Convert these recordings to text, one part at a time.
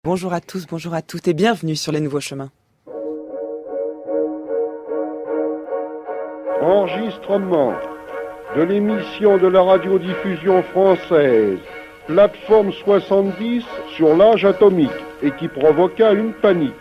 Bonjour à tous, bonjour à toutes et bienvenue sur les Nouveaux Chemins. Enregistrement de l'émission de la radiodiffusion française, plateforme 70 sur l'âge atomique et qui provoqua une panique.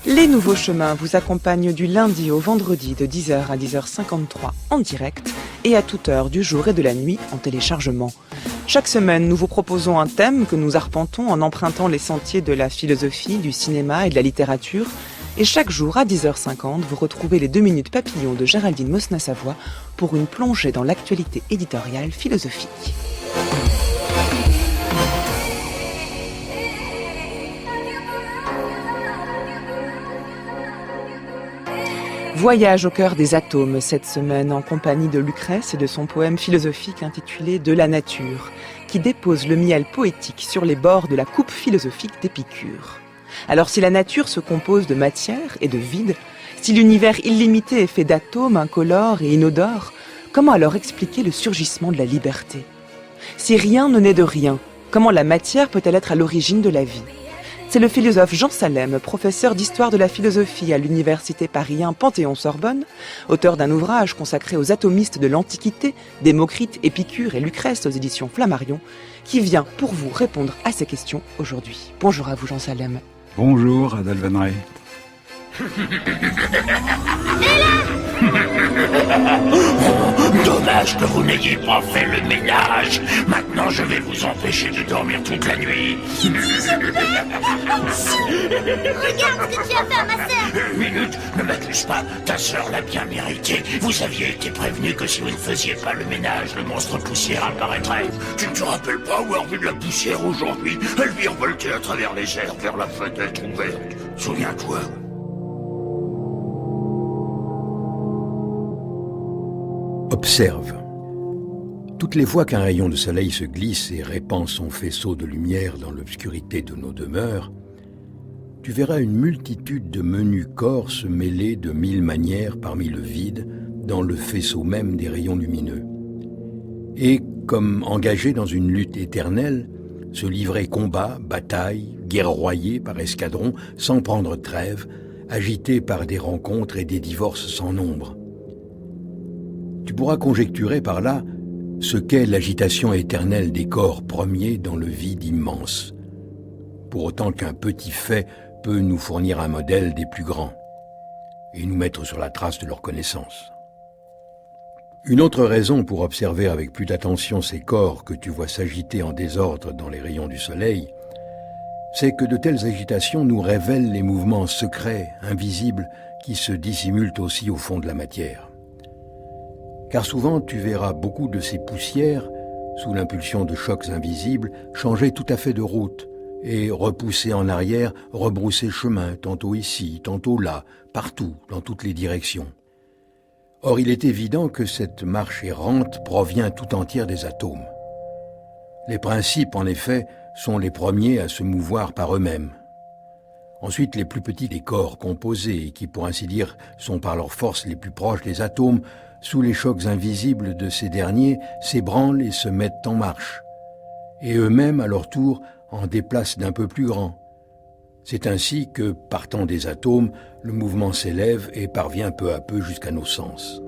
Les Nouveaux Chemins vous accompagnent du lundi au vendredi de 10h à 10h53 en direct et à toute heure du jour et de la nuit en téléchargement. Chaque semaine, nous vous proposons un thème que nous arpentons en empruntant les sentiers de la philosophie, du cinéma et de la littérature. Et chaque jour à 10h50, vous retrouvez les 2 minutes papillons de Géraldine Mosna-Savoie pour une plongée dans l'actualité éditoriale philosophique. Voyage au cœur des atomes cette semaine en compagnie de Lucrèce et de son poème philosophique intitulé « De la nature » qui dépose le miel poétique sur les bords de la coupe philosophique d'Épicure. Alors si la nature se compose de matière et de vide, si l'univers illimité est fait d'atomes incolores et inodores, comment alors expliquer le surgissement de la liberté ? Si rien ne naît de rien, comment la matière peut-elle être à l'origine de la vie ? C'est le philosophe Jean Salem, professeur d'histoire de la philosophie à l'université Paris 1 Panthéon-Sorbonne, auteur d'un ouvrage consacré aux atomistes de l'Antiquité, Démocrite, Épicure et Lucrèce aux éditions Flammarion, qui vient pour vous répondre à ces questions aujourd'hui. Bonjour à vous Jean Salem. Bonjour Adèle Van Rey. Dommage que vous n'ayez pas fait le ménage. Maintenant, je vais vous empêcher de dormir toute la nuit. Regarde ce que tu as fait à ma sœur. Une minute, ne m'accuse pas. Ta sœur l'a bien mérité. Vous aviez été prévenu que si vous ne faisiez pas le ménage, le monstre poussière apparaîtrait. Tu ne te rappelles pas avoir vu de la poussière aujourd'hui? Elle virevoltait à travers les airs vers la fenêtre ouverte. Souviens-toi. Observe. Toutes les fois qu'un rayon de soleil se glisse et répand son faisceau de lumière dans l'obscurité de nos demeures, tu verras une multitude de menus corps se mêler de 1000 manières parmi le vide dans le faisceau même des rayons lumineux. Et, comme engagés dans une lutte éternelle, se livrer combat, bataille, guerroyer par escadron sans prendre trêve, agités par des rencontres et des divorces sans nombre. Tu pourras conjecturer par là ce qu'est l'agitation éternelle des corps premiers dans le vide immense, pour autant qu'un petit fait peut nous fournir un modèle des plus grands et nous mettre sur la trace de leur connaissance. Une autre raison pour observer avec plus d'attention ces corps que tu vois s'agiter en désordre dans les rayons du soleil, c'est que de telles agitations nous révèlent les mouvements secrets, invisibles, qui se dissimulent aussi au fond de la matière. Car souvent, tu verras beaucoup de ces poussières, sous l'impulsion de chocs invisibles, changer tout à fait de route et repousser en arrière, rebrousser chemin, tantôt ici, tantôt là, partout, dans toutes les directions. Or, il est évident que cette marche errante provient tout entière des atomes. Les principes, en effet, sont les premiers à se mouvoir par eux-mêmes. Ensuite, les plus petits des corps composés, qui pour ainsi dire sont par leur force les plus proches des atomes, sous les chocs invisibles de ces derniers, s'ébranlent et se mettent en marche. Et eux-mêmes, à leur tour, en déplacent d'un peu plus grand. C'est ainsi que, partant des atomes, le mouvement s'élève et parvient peu à peu jusqu'à nos sens.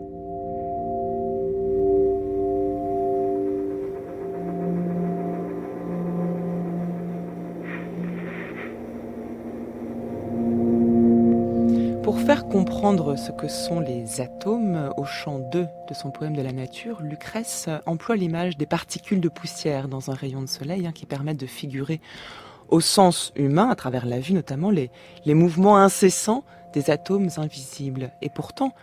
Pour faire comprendre ce que sont les atomes, au chant 2 de son poème de la nature, Lucrèce emploie l'image des particules de poussière dans un rayon de soleil qui permettent de figurer au sens humain, à travers la vue notamment, les mouvements incessants des atomes invisibles. Et pourtant,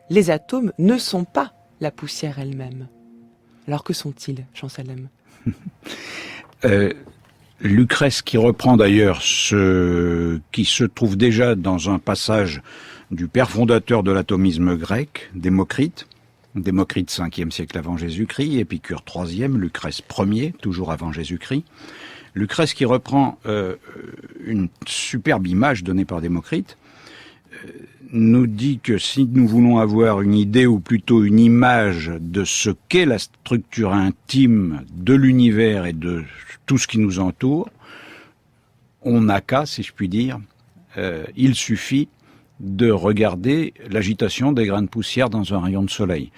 les atomes ne sont pas la poussière elle-même. Alors que sont-ils, Jean Salem ? Lucrèce qui reprend d'ailleurs ce qui se trouve déjà dans un passage du père fondateur de l'atomisme grec, Démocrite. Démocrite 5e siècle avant Jésus-Christ, Épicure 3e, Lucrèce 1er, toujours avant Jésus-Christ. Lucrèce qui reprend une superbe image donnée par Démocrite, nous dit que si nous voulons avoir une idée ou plutôt une image de ce qu'est la structure intime de l'univers et de tout ce qui nous entoure, on n'a qu'à, si je puis dire, il suffit de regarder l'agitation des grains de poussière dans un rayon de soleil.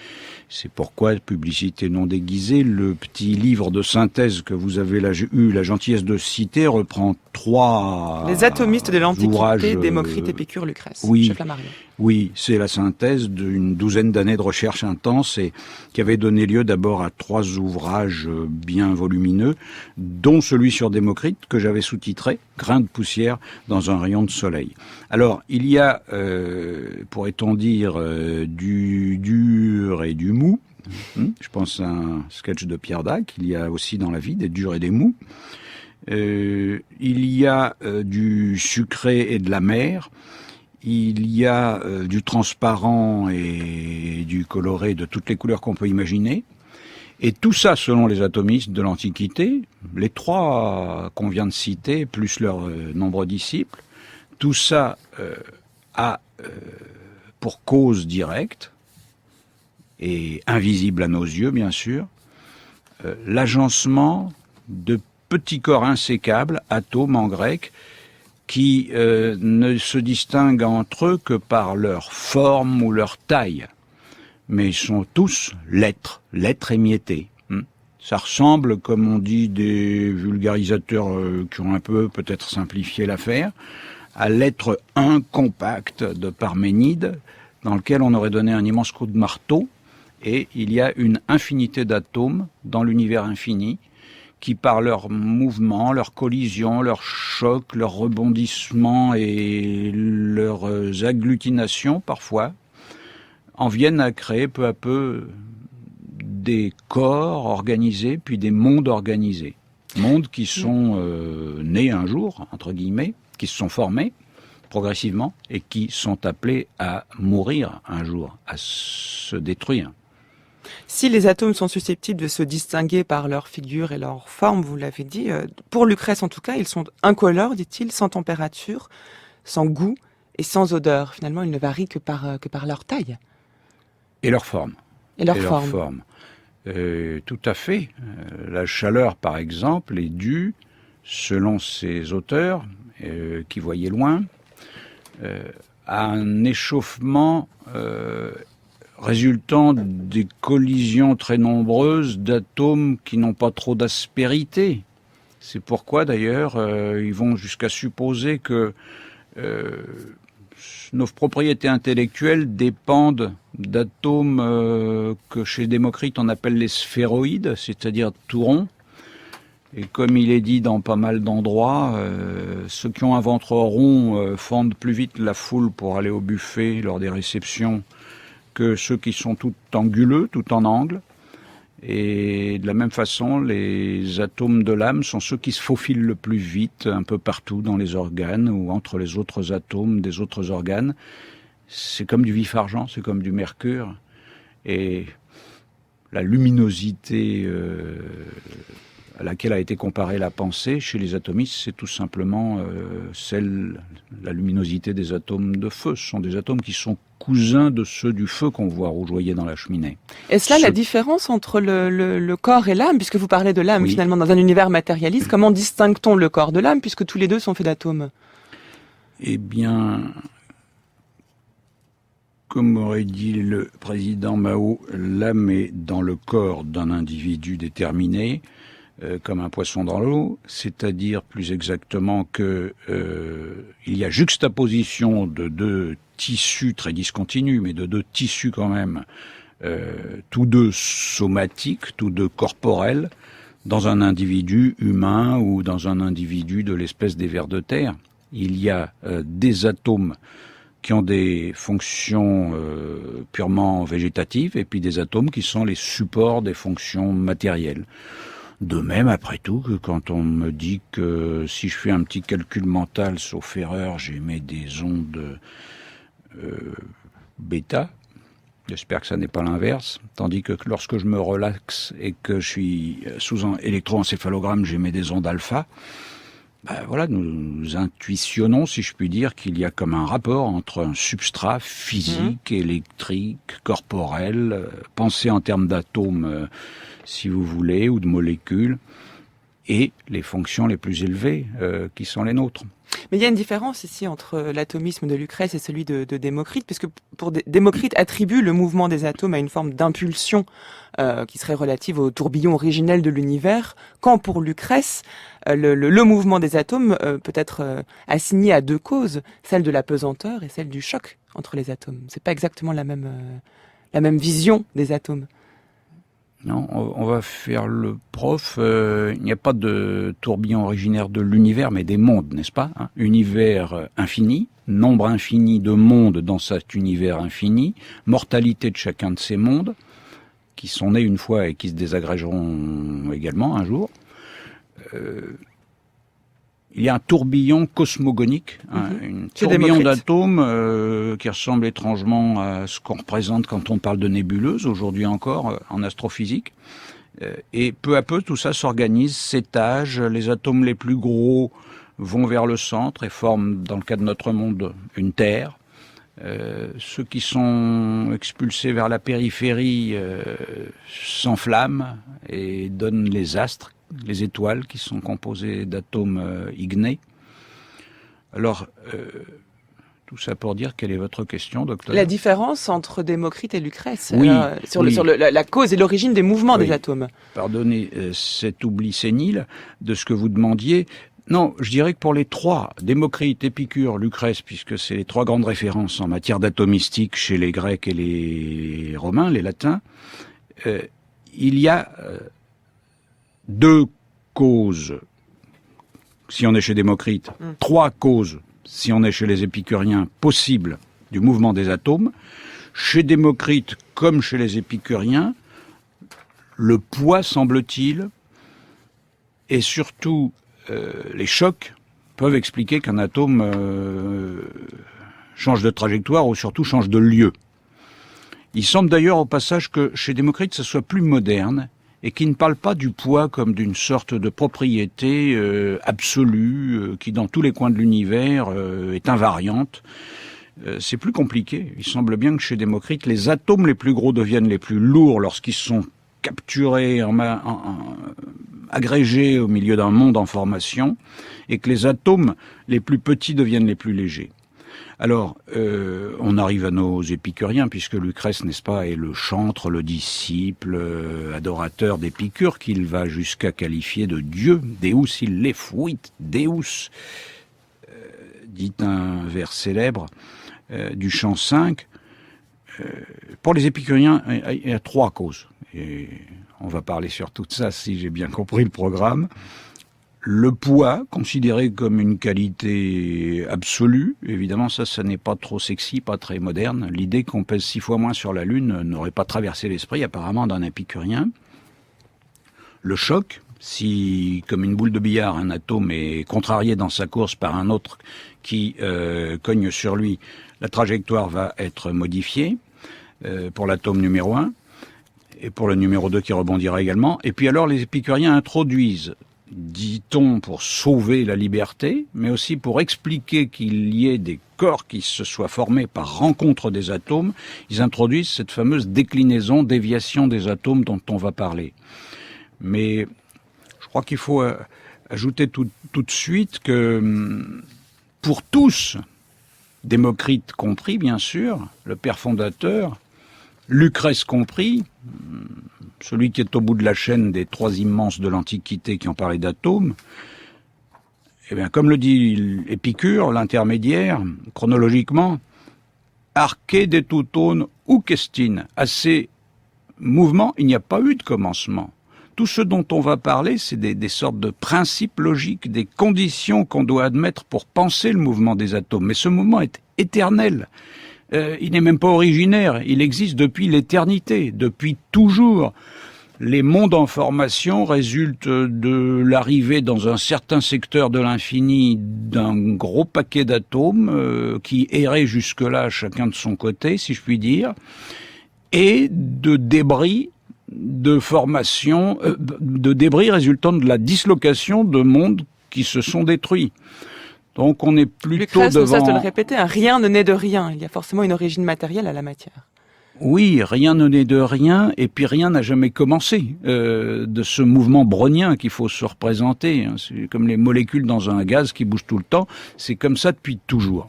C'est pourquoi, publicité non déguisée, le petit livre de synthèse que vous avez eu la gentillesse de citer reprend 3 Les atomistes de ouvrages, l'Antiquité, Démocrite, Épicure, Lucrèce. oui, Chez Flammarion. Oui, c'est la synthèse d'une douzaine d'années de recherche intense et qui avait donné lieu d'abord à 3 ouvrages bien volumineux, dont celui sur Démocrite que j'avais sous-titré « Grains de poussière dans un rayon de soleil ». Alors, il y a, pourrait-on dire, du dur et du mou. Je pense à un sketch de Pierre Dac. Il y a aussi dans la vie des durs et des mous. Il y a du sucré et de l'amer. Il y a du transparent et du coloré de toutes les couleurs qu'on peut imaginer. Et tout ça, selon les atomistes de l'Antiquité, les 3 qu'on vient de citer, plus leurs nombreux disciples, tout ça a pour cause directe, et invisible à nos yeux, bien sûr, l'agencement de petits corps insécables, atomes en grec, qui ne se distinguent entre eux que par leur forme ou leur taille. Mais ils sont tous l'être émietté. Ça ressemble, comme on dit des vulgarisateurs qui ont un peu peut-être simplifié l'affaire, à l'être incompact de Parménide, dans lequel on aurait donné un immense coup de marteau, et il y a une infinité d'atomes dans l'univers infini, qui par leurs mouvements, leurs collisions, leurs chocs, leurs rebondissements et leurs agglutinations parfois, en viennent à créer peu à peu des corps organisés, puis des mondes organisés. Mondes qui sont nés un jour, entre guillemets, qui se sont formés progressivement et qui sont appelés à mourir un jour, à se détruire. Si les atomes sont susceptibles de se distinguer par leur figure et leur forme, vous l'avez dit, pour Lucrèce en tout cas, ils sont incolores, dit-il, sans température, sans goût et sans odeur. Finalement, ils ne varient que par leur taille. Et leur forme. Et leur forme. Tout à fait. La chaleur, par exemple, est due, selon ces auteurs qui voyaient loin, à un échauffement résultant des collisions très nombreuses d'atomes qui n'ont pas trop d'aspérité. C'est pourquoi, d'ailleurs, ils vont jusqu'à supposer que nos propriétés intellectuelles dépendent d'atomes que chez Démocrite on appelle les sphéroïdes, c'est-à-dire tout ronds. Et comme il est dit dans pas mal d'endroits, ceux qui ont un ventre rond fendent plus vite la foule pour aller au buffet lors des réceptions que ceux qui sont tout anguleux, tout en angle. Et de la même façon, les atomes de l'âme sont ceux qui se faufilent le plus vite un peu partout dans les organes ou entre les autres atomes des autres organes. C'est comme du vif-argent, c'est comme du mercure. Et la luminosité à laquelle a été comparée la pensée chez les atomistes, c'est tout simplement la luminosité des atomes de feu. Ce sont des atomes qui sont cousins de ceux du feu qu'on voit rougeoyer dans la cheminée. Est-ce là la différence entre le corps et l'âme, puisque vous parlez de l'âme finalement dans un univers matérialiste, comment distingue-t-on le corps de l'âme, puisque tous les deux sont faits d'atomes? Eh bien, comme aurait dit le président Mao, l'âme est dans le corps d'un individu déterminé, comme un poisson dans l'eau, c'est-à-dire plus exactement que il y a juxtaposition de 2 tissus très discontinus, mais de 2 tissus quand même, tous 2 somatiques, tous 2 corporels, dans un individu humain ou dans un individu de l'espèce des vers de terre. Il y a des atomes qui ont des fonctions purement végétatives et puis des atomes qui sont les supports des fonctions matérielles. De même, après tout, que quand on me dit que si je fais un petit calcul mental, sauf erreur, j'émets des ondes bêta. J'espère que ça n'est pas l'inverse. Tandis que lorsque je me relaxe et que je suis sous un électroencéphalogramme, j'émets des ondes alpha. Voilà, nous intuitionnons, si je puis dire, qu'il y a comme un rapport entre un substrat physique, électrique, corporel, pensé en termes d'atomes, si vous voulez, ou de molécules, et les fonctions les plus élevées qui sont les nôtres. Mais il y a une différence ici entre l'atomisme de Lucrèce et celui de Démocrite, puisque Démocrite attribue le mouvement des atomes à une forme d'impulsion qui serait relative au tourbillon originel de l'univers, quand pour Lucrèce, le mouvement des atomes peut être assigné à deux causes, celle de la pesanteur et celle du choc entre les atomes. C'est pas exactement la même vision des atomes. Non, on va faire le prof. Il n'y a pas de tourbillon originaire de l'univers, mais des mondes, n'est-ce pas, hein? Univers infini, nombre infini de mondes dans cet univers infini, mortalité de chacun de ces mondes, qui sont nés une fois et qui se désagrégeront également un jour. Il y a un tourbillon cosmogonique, un tourbillon d'atomes qui ressemble étrangement à ce qu'on représente quand on parle de nébuleuses, aujourd'hui encore, en astrophysique. Et peu à peu, tout ça s'organise, s'étage. Les atomes les plus gros vont vers le centre et forment, dans le cas de notre monde, une Terre. Ceux qui sont expulsés vers la périphérie s'enflamment et donnent les astres, les étoiles qui sont composées d'atomes ignés. Alors, tout ça pour dire, quelle est votre question, docteur ? La différence entre Démocrite et Lucrèce, oui, sur la cause et l'origine des mouvements des atomes. Pardonnez cet oubli sénile de ce que vous demandiez. Non, je dirais que pour les trois, Démocrite, Épicure, Lucrèce, puisque c'est les trois grandes références en matière d'atomistique chez les Grecs et les Romains, les Latins, il y a deux causes, si on est chez Démocrite, trois causes, si on est chez les épicuriens, possibles du mouvement des atomes. Chez Démocrite, comme chez les épicuriens, le poids, semble-t-il, et surtout les chocs peuvent expliquer qu'un atome change de trajectoire ou surtout change de lieu. Il semble d'ailleurs au passage que chez Démocrite, ce soit plus moderne et qui ne parle pas du poids comme d'une sorte de propriété absolue qui, dans tous les coins de l'univers, est invariante. C'est plus compliqué. Il semble bien que chez Démocrite, les atomes les plus gros deviennent les plus lourds lorsqu'ils sont capturés, agrégés au milieu d'un monde en formation, et que les atomes les plus petits deviennent les plus légers. Alors, on arrive à nos épicuriens, puisque Lucrèce, n'est-ce pas, est le chantre, le disciple, adorateur d'Épicure, qu'il va jusqu'à qualifier de Dieu. Deus ille fuit, Deus, dit un vers célèbre du chant 5. Pour les épicuriens, il y a trois causes. Et on va parler sur tout ça, si j'ai bien compris le programme. Le poids, considéré comme une qualité absolue, évidemment ça n'est pas trop sexy, pas très moderne. L'idée qu'on pèse 6 fois moins sur la Lune n'aurait pas traversé l'esprit apparemment d'un épicurien. Le choc, si comme une boule de billard, un atome est contrarié dans sa course par un autre qui cogne sur lui, la trajectoire va être modifiée pour l'atome numéro 1 et pour le numéro 2 qui rebondira également. Et puis alors les épicuriens introduisent, dit-on, pour sauver la liberté, mais aussi pour expliquer qu'il y ait des corps qui se soient formés par rencontre des atomes, ils introduisent cette fameuse déclinaison, déviation des atomes dont on va parler. Mais je crois qu'il faut ajouter tout de suite que pour tous, Démocrite compris bien sûr, le père fondateur, Lucrèce compris, celui qui est au bout de la chaîne des trois immenses de l'Antiquité qui ont parlé d'atomes, eh bien, comme le dit Épicure, l'intermédiaire, chronologiquement, arché de touton ou kestine. À ces mouvements, il n'y a pas eu de commencement. Tout ce dont on va parler, c'est des sortes de principes logiques, des conditions qu'on doit admettre pour penser le mouvement des atomes. Mais ce mouvement est éternel. Il n'est même pas originaire, il existe depuis l'éternité, depuis toujours. Les mondes en formation résultent de l'arrivée dans un certain secteur de l'infini d'un gros paquet d'atomes qui erraient jusque-là chacun de son côté, si je puis dire, et de débris de formation, de débris résultant de la dislocation de mondes qui se sont détruits. Donc on est plutôt Lucrèce devant... nous cesse de le répéter, hein, rien ne naît de rien. Il y a forcément une origine matérielle à la matière. Oui, rien ne naît de rien, et puis rien n'a jamais commencé de ce mouvement brownien qu'il faut se représenter. C'est comme les molécules dans un gaz qui bougent tout le temps, c'est comme ça depuis toujours.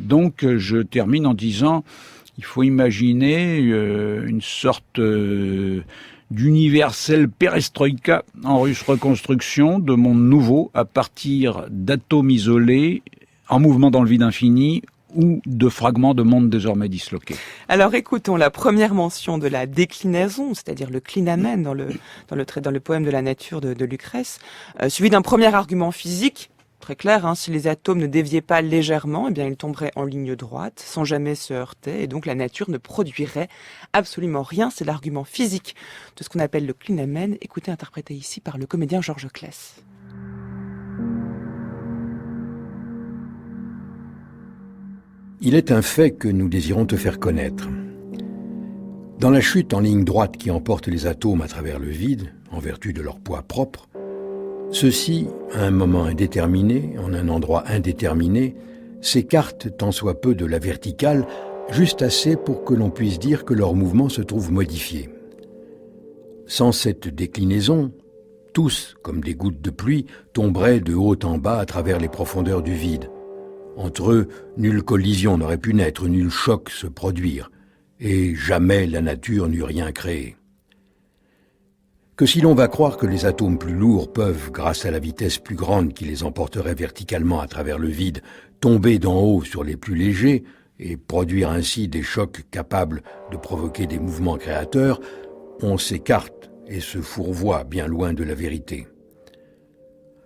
Donc je termine en disant, il faut imaginer une sorte d'universel perestroïka en russe reconstruction, de monde nouveau à partir d'atomes isolés, en mouvement dans le vide infini, ou de fragments de monde désormais disloqués. Alors écoutons la première mention de la déclinaison, c'est-à-dire le clinamen dans le poème de la nature de Lucrèce, suivi d'un premier argument physique, très clair, hein, si les atomes ne déviaient pas légèrement, eh bien ils tomberaient en ligne droite, sans jamais se heurter, et donc la nature ne produirait absolument rien. C'est l'argument physique de ce qu'on appelle le clinamen, écoutez, interprété ici par le comédien Georges Claes. Il est un fait que nous désirons te faire connaître. Dans la chute en ligne droite qui emporte les atomes à travers le vide, en vertu de leur poids propre, ceux-ci, à un moment indéterminé, en un endroit indéterminé, s'écartent tant soit peu de la verticale, juste assez pour que l'on puisse dire que leur mouvement se trouve modifié. Sans cette déclinaison, tous, comme des gouttes de pluie, tomberaient de haut en bas à travers les profondeurs du vide. Entre eux, nulle collision n'aurait pu naître, nul choc se produire, et jamais la nature n'eût rien créé. Que si l'on va croire que les atomes plus lourds peuvent, grâce à la vitesse plus grande qui les emporterait verticalement à travers le vide, tomber d'en haut sur les plus légers et produire ainsi des chocs capables de provoquer des mouvements créateurs, on s'écarte et se fourvoie bien loin de la vérité.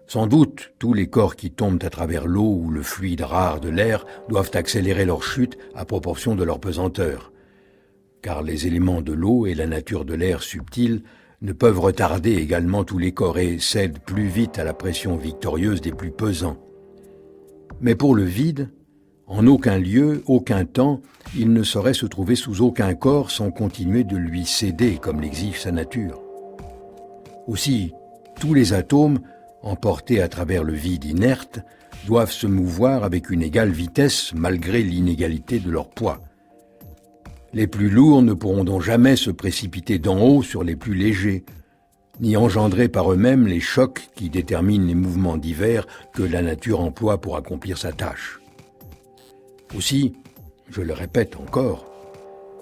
Sans doute, tous les corps qui tombent à travers l'eau ou le fluide rare de l'air doivent accélérer leur chute à proportion de leur pesanteur, car les éléments de l'eau et la nature de l'air subtil ne peuvent retarder également tous les corps et cèdent plus vite à la pression victorieuse des plus pesants. Mais pour le vide, en aucun lieu, aucun temps, il ne saurait se trouver sous aucun corps sans continuer de lui céder comme l'exige sa nature. Aussi, tous les atomes, emportés à travers le vide inerte, doivent se mouvoir avec une égale vitesse malgré l'inégalité de leur poids. Les plus lourds ne pourront donc jamais se précipiter d'en haut sur les plus légers, ni engendrer par eux-mêmes les chocs qui déterminent les mouvements divers que la nature emploie pour accomplir sa tâche. Aussi, je le répète encore,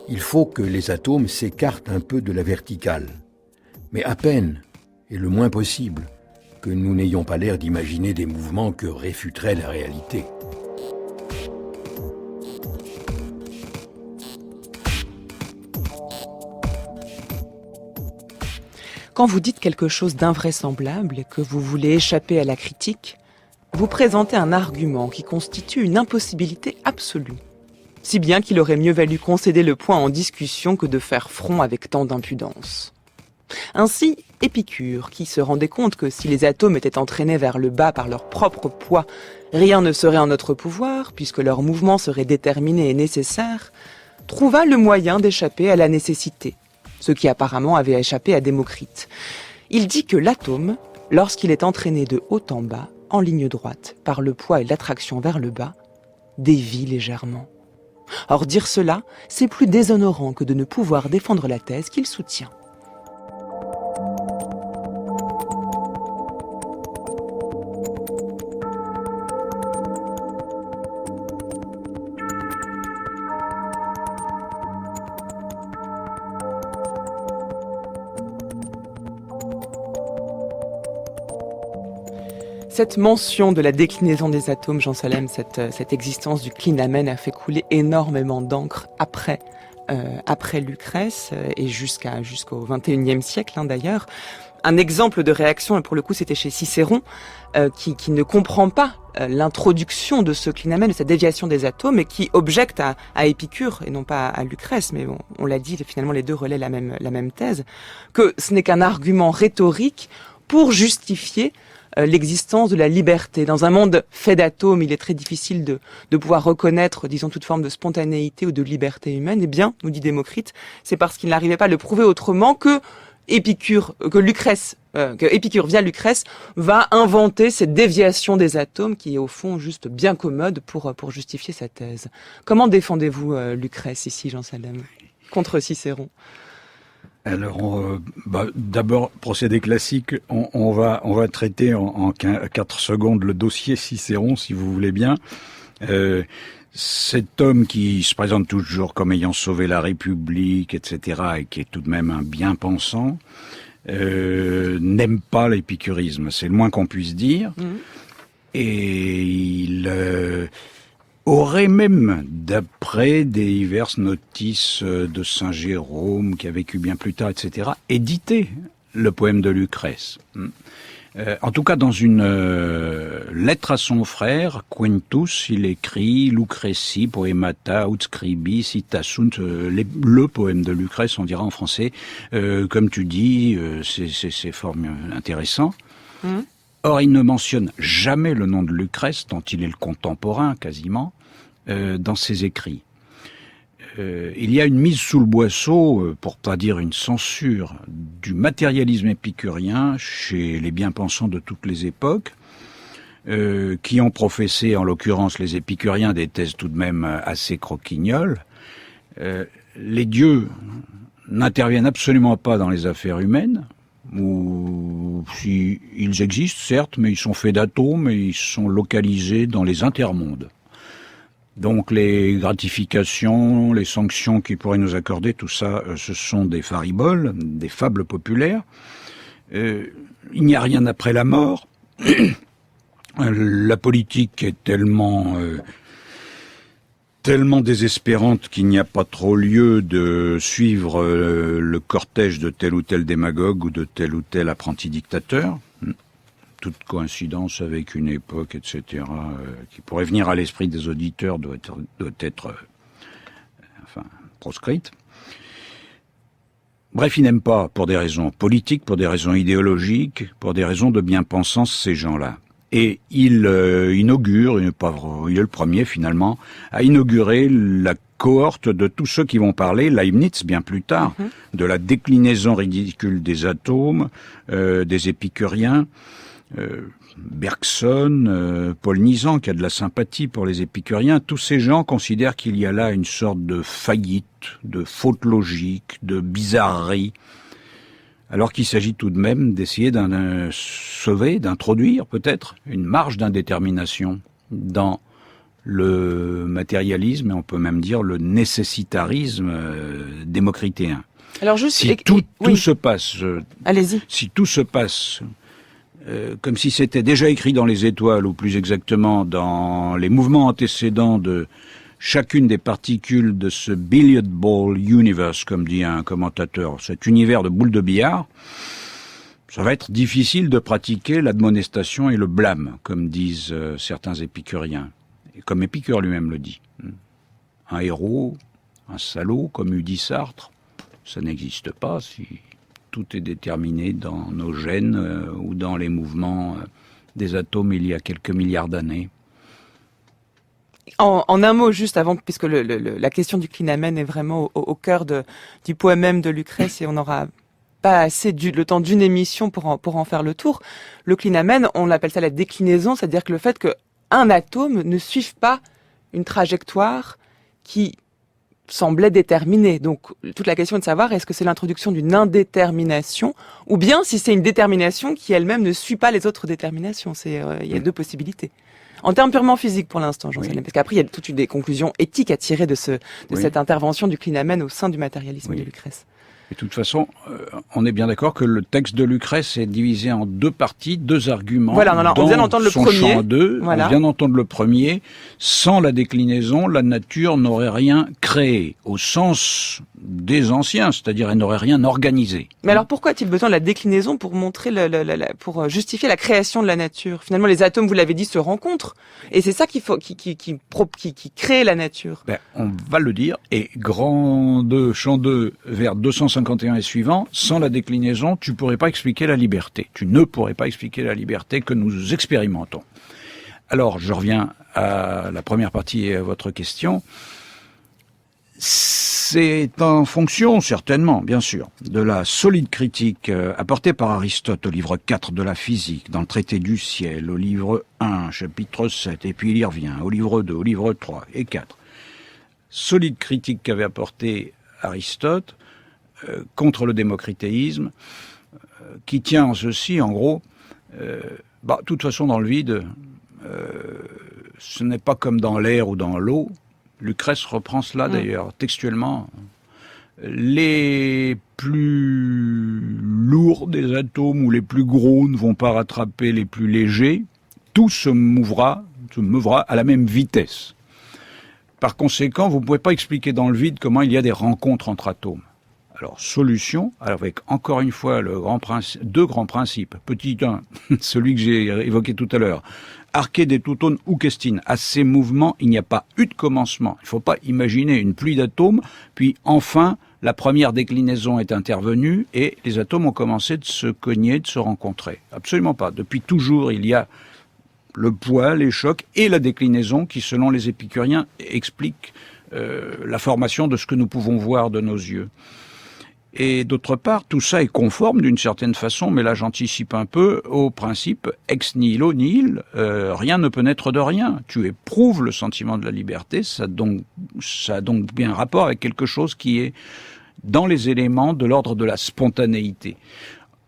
il faut que les atomes s'écartent un peu de la verticale, mais à peine, et le moins possible, que nous n'ayons pas l'air d'imaginer des mouvements que réfuterait la réalité. Quand vous dites quelque chose d'invraisemblable et que vous voulez échapper à la critique, vous présentez un argument qui constitue une impossibilité absolue. Si bien qu'il aurait mieux valu concéder le point en discussion que de faire front avec tant d'impudence. Ainsi, Épicure, qui se rendait compte que si les atomes étaient entraînés vers le bas par leur propre poids, rien ne serait en notre pouvoir, puisque leur mouvement serait déterminé et nécessaire, trouva le moyen d'échapper à la nécessité, ce qui apparemment avait échappé à Démocrite. Il dit que l'atome, lorsqu'il est entraîné de haut en bas, en ligne droite, par le poids et l'attraction vers le bas, dévie légèrement. Or dire cela, c'est plus déshonorant que de ne pouvoir défendre la thèse qu'il soutient. Cette mention de la déclinaison des atomes, Jean Salem, cette existence du clinamen a fait couler énormément d'encre après Lucrèce et jusqu'au XXIe siècle d'ailleurs. un exemple de réaction, et pour le coup c'était chez Cicéron, qui ne comprend pas l'introduction de ce clinamen, de cette déviation des atomes, et qui objecte à Épicure, et non pas à Lucrèce, mais bon, on l'a dit, finalement les deux relaient la même thèse, que ce n'est qu'un argument rhétorique pour justifier l'existence de la liberté. Dans un monde fait d'atomes, il est très difficile de pouvoir reconnaître, disons, toute forme de spontanéité ou de liberté humaine. Eh bien, nous dit Démocrite, c'est parce qu'il n'arrivait pas à le prouver autrement que Épicure via Lucrèce va inventer cette déviation des atomes qui est au fond juste bien commode pour justifier sa thèse. Comment défendez-vous Lucrèce ici, Jean Salem, contre Cicéron? Alors, d'abord, procédé classique, on va traiter en 4 secondes le dossier Cicéron, si vous voulez bien. Cet homme qui se présente toujours comme ayant sauvé la République, etc., et qui est tout de même un bien-pensant, n'aime pas l'épicurisme, c'est le moins qu'on puisse dire. Et il aurait même, d'après des diverses notices de Saint Jérôme, qui a vécu bien plus tard, etc., édité le poème de Lucrèce. En tout cas, dans une lettre à son frère, Quintus, il écrit « Lucreci poemata ut scribi citasunt » le poème de Lucrèce, on dira en français. Comme tu dis, c'est fort intéressant. Or, il ne mentionne jamais le nom de Lucrèce, dont il est le contemporain quasiment, dans ses écrits. Il y a une mise sous le boisseau, pour pas dire une censure, du matérialisme épicurien chez les bien-pensants de toutes les époques, qui ont professé, en l'occurrence les épicuriens, des thèses tout de même assez croquignoles. Les dieux n'interviennent absolument pas dans les affaires humaines, ou si ils existent, certes, mais ils sont faits d'atomes et ils sont localisés dans les intermondes. Donc les gratifications, les sanctions qu'ils pourraient nous accorder, tout ça, ce sont des fariboles, des fables populaires. Il n'y a rien après la mort. La politique est tellement désespérante qu'il n'y a pas trop lieu de suivre le cortège de tel ou tel démagogue ou de tel ou tel apprenti dictateur. Toute coïncidence avec une époque, etc., qui pourrait venir à l'esprit des auditeurs doit être proscrite. Bref, ils n'aiment pas, pour des raisons politiques, pour des raisons idéologiques, pour des raisons de bien-pensance, ces gens-là. Et il inaugure, il est le premier finalement, à inaugurer la cohorte de tous ceux qui vont parler, Leibniz bien plus tard, de la déclinaison ridicule des atomes, des épicuriens, Bergson, Paul Nizan, qui a de la sympathie pour les épicuriens, tous ces gens considèrent qu'il y a là une sorte de faillite, de faute logique, de bizarrerie, alors qu'il s'agit tout de même d'essayer d'introduire peut-être une marge d'indétermination dans le matérialisme, et on peut même dire le nécessitarisme démocritéen. Alors juste, si tout se passe, allez-y. Si tout se passe comme si c'était déjà écrit dans les étoiles, ou plus exactement dans les mouvements antécédents de chacune des particules de ce billiard ball universe, comme dit un commentateur, cet univers de boules de billard, ça va être difficile de pratiquer l'admonestation et le blâme, comme disent certains épicuriens, et comme Épicure lui-même le dit. Un héros, un salaud, comme eût dit Sartre, ça n'existe pas si tout est déterminé dans nos gènes ou dans les mouvements des atomes il y a quelques milliards d'années. En un mot, juste avant, puisque la question du clinamen est vraiment au cœur du poème même de Lucrèce, et on n'aura pas assez le temps d'une émission pour en faire le tour. Le clinamen, on appelle ça la déclinaison, c'est-à-dire que le fait qu'un atome ne suive pas une trajectoire qui semblait déterminée. Donc, toute la question est de savoir, est-ce que c'est l'introduction d'une indétermination, ou bien si c'est une détermination qui elle-même ne suit pas les autres déterminations. Il y a deux possibilités. En termes purement physiques pour l'instant, Jean Salem, parce qu'après il y a des conclusions éthiques à tirer de cette intervention du clinamen au sein du matérialisme de Lucrèce. Et de toute façon, on est bien d'accord que le texte de Lucrèce est divisé en deux parties, deux arguments. Voilà, on vient d'entendre le premier. On vient d'entendre le premier. Sans la déclinaison, la nature n'aurait rien créé, au sens des anciens, c'est-à-dire elle n'aurait rien organisé. Mais alors pourquoi a-t-il besoin de la déclinaison pour montrer pour justifier la création de la nature? Finalement, les atomes, vous l'avez dit, se rencontrent, et c'est ça qui crée la nature. On va le dire, et Grand 2, Chant 2, vers 251 et suivant, sans la déclinaison, tu pourrais pas expliquer la liberté. Tu ne pourrais pas expliquer la liberté que nous expérimentons. Alors, je reviens à la première partie et à votre question. C'est en fonction, certainement, bien sûr, de la solide critique apportée par Aristote au livre 4 de la physique, dans le traité du ciel, au livre 1, chapitre 7, et puis il y revient, au livre 2, au livre 3 et 4. Solide critique qu'avait apporté Aristote contre le démocritéisme, qui tient en ceci, en gros, de toute façon, dans le vide, ce n'est pas comme dans l'air ou dans l'eau. Lucrèce reprend cela d'ailleurs textuellement. Les plus lourds des atomes ou les plus gros ne vont pas rattraper les plus légers. Tout se mouvra à la même vitesse. Par conséquent, vous ne pouvez pas expliquer dans le vide comment il y a des rencontres entre atomes. Alors, solution, avec encore une fois deux grands principes. Petit 1, celui que j'ai évoqué tout à l'heure. Arché des toutones ou kestine. À ces mouvements, il n'y a pas eu de commencement. Il ne faut pas imaginer une pluie d'atomes, puis enfin, la première déclinaison est intervenue et les atomes ont commencé de se cogner, de se rencontrer. Absolument pas. Depuis toujours, il y a le poids, les chocs et la déclinaison qui, selon les épicuriens, expliquent la formation de ce que nous pouvons voir de nos yeux. Et d'autre part, tout ça est conforme d'une certaine façon, mais là j'anticipe un peu, au principe ex nihilo nihil, rien ne peut naître de rien. Tu éprouves le sentiment de la liberté, ça a donc bien rapport avec quelque chose qui est dans les éléments de l'ordre de la spontanéité.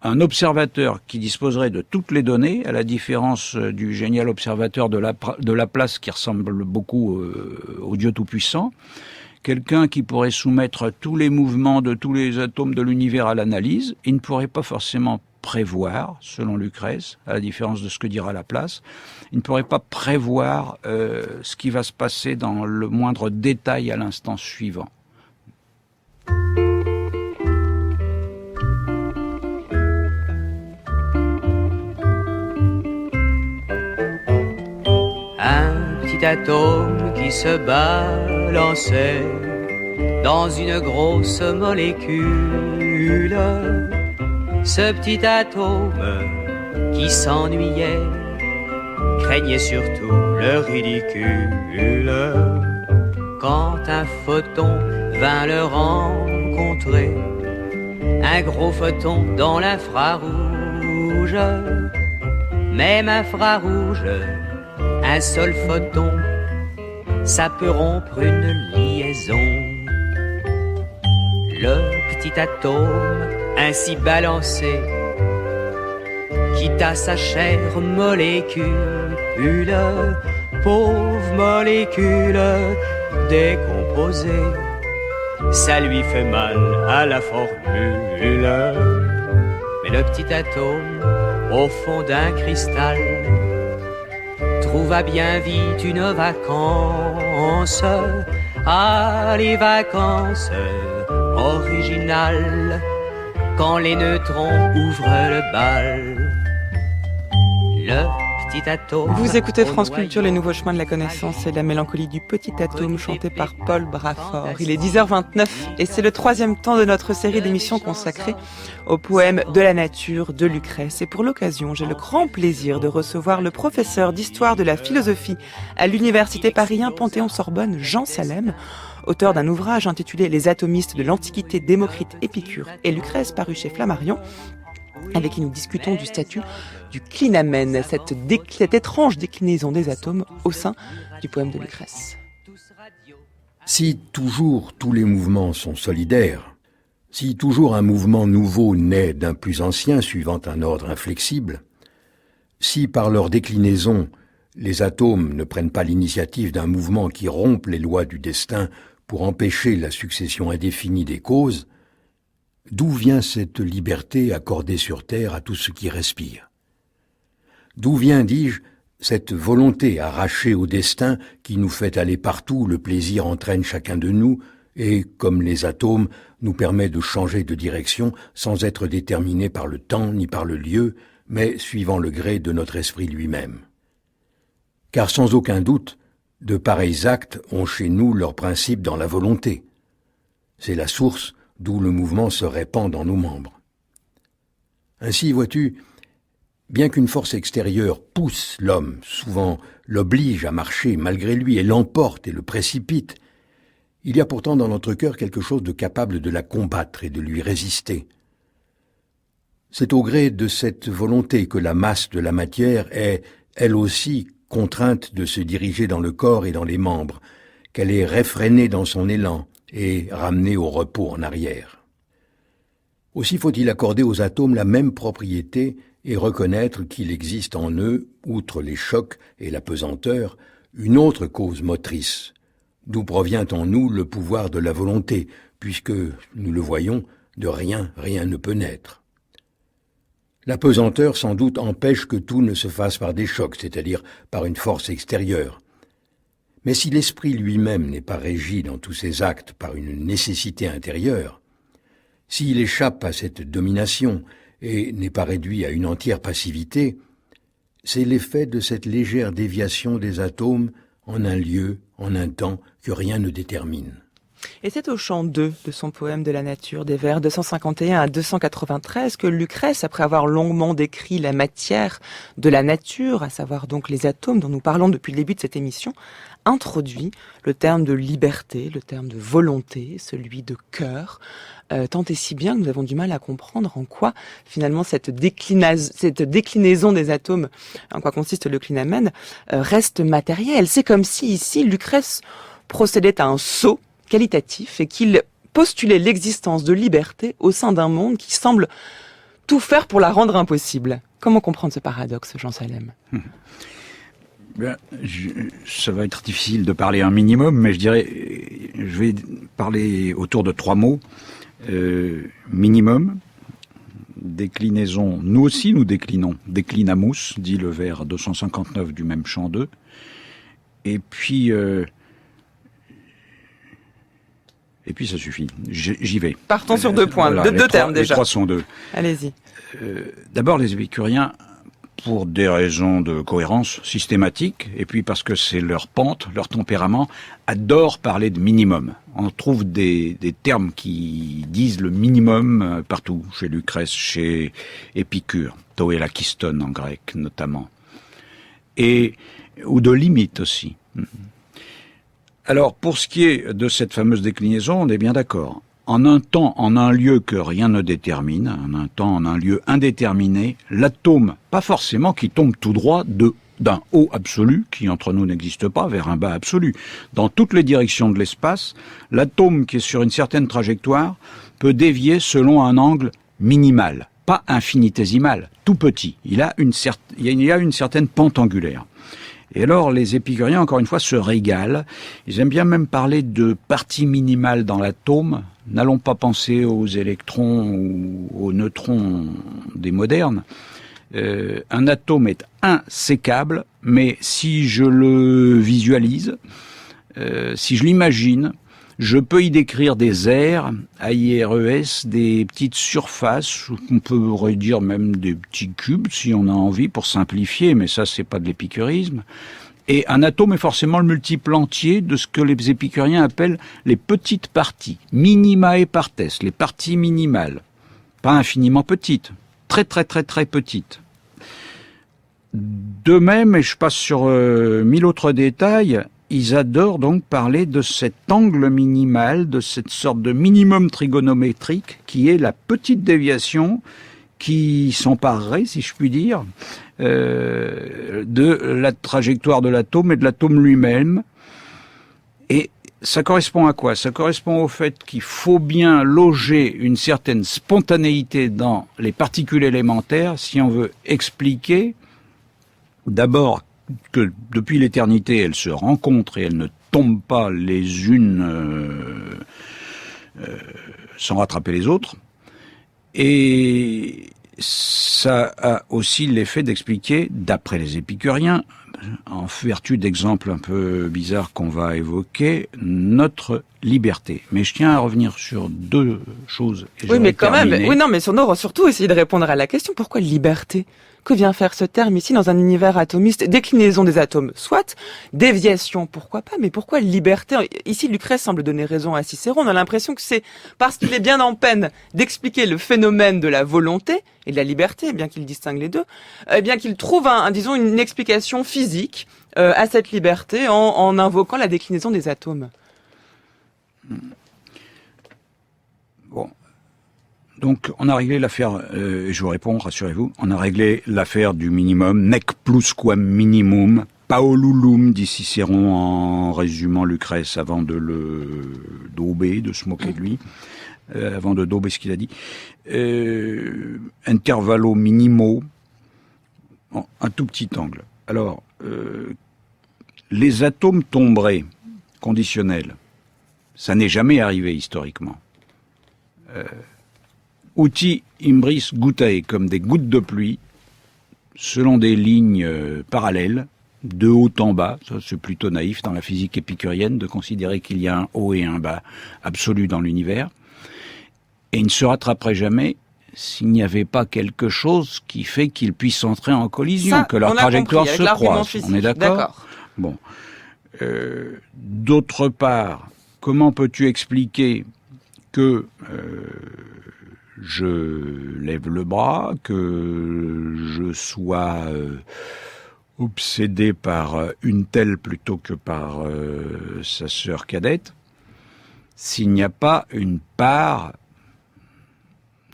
Un observateur qui disposerait de toutes les données, à la différence du génial observateur de Laplace qui ressemble beaucoup au Dieu Tout-Puissant, quelqu'un qui pourrait soumettre tous les mouvements de tous les atomes de l'univers à l'analyse, il ne pourrait pas forcément prévoir, selon Lucrèce, à la différence de ce que dira Laplace, il ne pourrait pas prévoir ce qui va se passer dans le moindre détail à l'instant suivant. Un petit atome qui se balançait dans une grosse molécule. Ce petit atome qui s'ennuyait craignait surtout le ridicule. Quand un photon vint le rencontrer, un gros photon dans l'infrarouge, même infrarouge, un seul photon, ça peut rompre une liaison. Le petit atome ainsi balancé quitta sa chère molécule, pauvre molécule décomposée. Ça lui fait mal à la formule. Mais le petit atome au fond d'un cristal trouva bien vite une vacance. Ah, les vacances originales, quand les neutrons ouvrent le bal. Le petit atome. Vous écoutez France Culture, les nouveaux chemins de la connaissance et la mélancolie du petit atome, chanté par Paul Brafort. Il est 10h29 et c'est le 3e temps de notre série d'émissions consacrée au poème de la nature de Lucrèce. Et pour l'occasion, j'ai le grand plaisir de recevoir le professeur d'histoire de la philosophie à l'université Paris 1 Panthéon-Sorbonne, Jean Salem, auteur d'un ouvrage intitulé Les atomistes de l'Antiquité, Démocrite, Épicure et Lucrèce, paru chez Flammarion, avec qui nous discutons du statut du clinamen, cette étrange déclinaison des atomes au sein du poème de Lucrèce. Si toujours tous les mouvements sont solidaires, si toujours un mouvement nouveau naît d'un plus ancien suivant un ordre inflexible, si par leur déclinaison les atomes ne prennent pas l'initiative d'un mouvement qui rompt les lois du destin pour empêcher la succession indéfinie des causes, D'où vient cette liberté accordée sur Terre à tout ce qui respire? D'où vient, dis-je, cette volonté arrachée au destin qui nous fait aller partout où le plaisir entraîne chacun de nous et, comme les atomes, nous permet de changer de direction sans être déterminé par le temps ni par le lieu, mais suivant le gré de notre esprit lui-même. Car sans aucun doute, de pareils actes ont chez nous leur principe dans la volonté. C'est la source d'où le mouvement se répand dans nos membres. Ainsi, vois-tu, bien qu'une force extérieure pousse l'homme, souvent l'oblige à marcher malgré lui et l'emporte et le précipite, il y a pourtant dans notre cœur quelque chose de capable de la combattre et de lui résister. C'est au gré de cette volonté que la masse de la matière est, elle aussi, contrainte de se diriger dans le corps et dans les membres, qu'elle est réfrénée dans son élan et ramenée au repos en arrière. Aussi faut-il accorder aux atomes la même propriété et reconnaître qu'il existe en eux, outre les chocs et la pesanteur, une autre cause motrice, d'où provient en nous le pouvoir de la volonté, puisque, nous le voyons, de rien ne peut naître. La pesanteur, sans doute, empêche que tout ne se fasse par des chocs, c'est-à-dire par une force extérieure. Mais si l'esprit lui-même n'est pas régi dans tous ses actes par une nécessité intérieure, s'il échappe à cette domination et n'est pas réduit à une entière passivité, c'est l'effet de cette légère déviation des atomes en un lieu, en un temps, que rien ne détermine. Et c'est au chant 2 de son poème de la nature, des vers 251 à 293, que Lucrèce, après avoir longuement décrit la matière de la nature, à savoir donc les atomes dont nous parlons depuis le début de cette émission, introduit le terme de liberté, le terme de volonté, celui de cœur, tant et si bien que nous avons du mal à comprendre en quoi finalement cette déclinaison des atomes, en quoi consiste le clinamen, reste matérielle. C'est comme si ici Lucrèce procédait à un saut qualitatif et qu'il postulait l'existence de liberté au sein d'un monde qui semble tout faire pour la rendre impossible. Comment comprendre ce paradoxe, Jean Salem ? Ça va être difficile de parler un minimum, mais je vais parler autour de 3 mots. Minimum, déclinaison, nous aussi nous déclinons, déclinamus, dit le vers 259 du même chant 2, et puis ça suffit, j'y vais. Partons sur 2 points, voilà, deux termes déjà. Les 3 sont 2. Allez-y. D'abord les épicuriens, pour des raisons de cohérence systématique, et puis parce que c'est leur pente, leur tempérament, adorent parler de minimum. On trouve des termes qui disent le minimum partout, chez Lucrèce, chez Épicure, toélakiston en grec notamment, ou de limite aussi. Alors, pour ce qui est de cette fameuse déclinaison, on est bien d'accord. En un temps, en un lieu que rien ne détermine, en un temps, en un lieu indéterminé, l'atome, pas forcément qui tombe tout droit d'un haut absolu, qui entre nous n'existe pas, vers un bas absolu. Dans toutes les directions de l'espace, l'atome qui est sur une certaine trajectoire peut dévier selon un angle minimal, pas infinitésimal, tout petit. Il y a une certaine pente angulaire. Et alors, les épicuriens, encore une fois, se régalent. Ils aiment bien même parler de partie minimale dans l'atome. N'allons pas penser aux électrons ou aux neutrons des modernes. Un atome est insécable, mais si je le visualise, si je l'imagine, je peux y décrire des aires, AIRES, des petites surfaces, on peut dire même des petits cubes si on a envie pour simplifier, mais ça c'est pas de l'épicurisme. Et un atome est forcément le multiple entier de ce que les épicuriens appellent les petites parties, minima partes, les parties minimales, pas infiniment petites, très très très très petites. De même, et je passe sur 1000 autres détails, ils adorent donc parler de cet angle minimal, de cette sorte de minimum trigonométrique qui est la petite déviation qui s'emparerait, si je puis dire, de la trajectoire de l'atome et de l'atome lui-même. Et ça correspond à quoi ? Ça correspond au fait qu'il faut bien loger une certaine spontanéité dans les particules élémentaires si on veut expliquer d'abord que depuis l'éternité, elles se rencontrent et elles ne tombent pas les unes sans rattraper les autres. Et ça a aussi l'effet d'expliquer, d'après les épicuriens, en vertu d'exemples un peu bizarres qu'on va évoquer, notre liberté. Mais je tiens à revenir sur deux choses. Oui, mais quand même. Oui, non, mais surtout essayer de répondre à la question, pourquoi liberté ? Que vient faire ce terme ici dans un univers atomiste? Déclinaison des atomes, soit. Déviation, pourquoi pas? Mais pourquoi liberté? Ici, Lucrèce semble donner raison à Cicéron. On a l'impression que c'est parce qu'il est bien en peine d'expliquer le phénomène de la volonté et de la liberté, bien qu'il distingue les deux, bien qu'il trouve disons une explication physique à cette liberté en invoquant la déclinaison des atomes. Bon. Donc, on a réglé l'affaire, je vous réponds, rassurez-vous, on a réglé l'affaire du minimum, nec plusquam minimum, paolulum, dit Cicéron en résumant Lucrèce avant de le dauber, de se moquer de lui, avant de dauber ce qu'il a dit. Intervallo minimo, bon, un tout petit angle. Alors, les atomes tomberaient, conditionnels, ça n'est jamais arrivé historiquement. Uti imbris gutae, comme des gouttes de pluie, selon des lignes parallèles, de haut en bas. Ça, c'est plutôt naïf dans la physique épicurienne de considérer qu'il y a un haut et un bas absolu dans l'univers. Et il ne se rattraperait jamais s'il n'y avait pas quelque chose qui fait qu'ils puissent entrer en collision, ça, que leur trajectoire se croise. On est d'accord ? Bon. D'autre part, comment peux-tu expliquer que je lève le bras, que je sois obsédé par une telle plutôt que par sa sœur cadette, s'il n'y a pas une part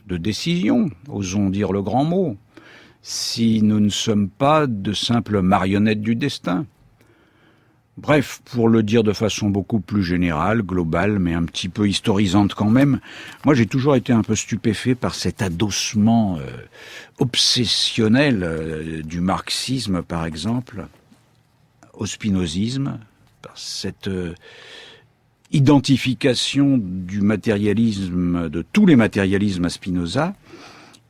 de décision, osons dire le grand mot, si nous ne sommes pas de simples marionnettes du destin. Bref, pour le dire de façon beaucoup plus générale, globale, mais un petit peu historisante quand même, moi j'ai toujours été un peu stupéfait par cet adossement obsessionnel du marxisme, par exemple, au spinozisme, par cette identification du matérialisme, de tous les matérialismes à Spinoza.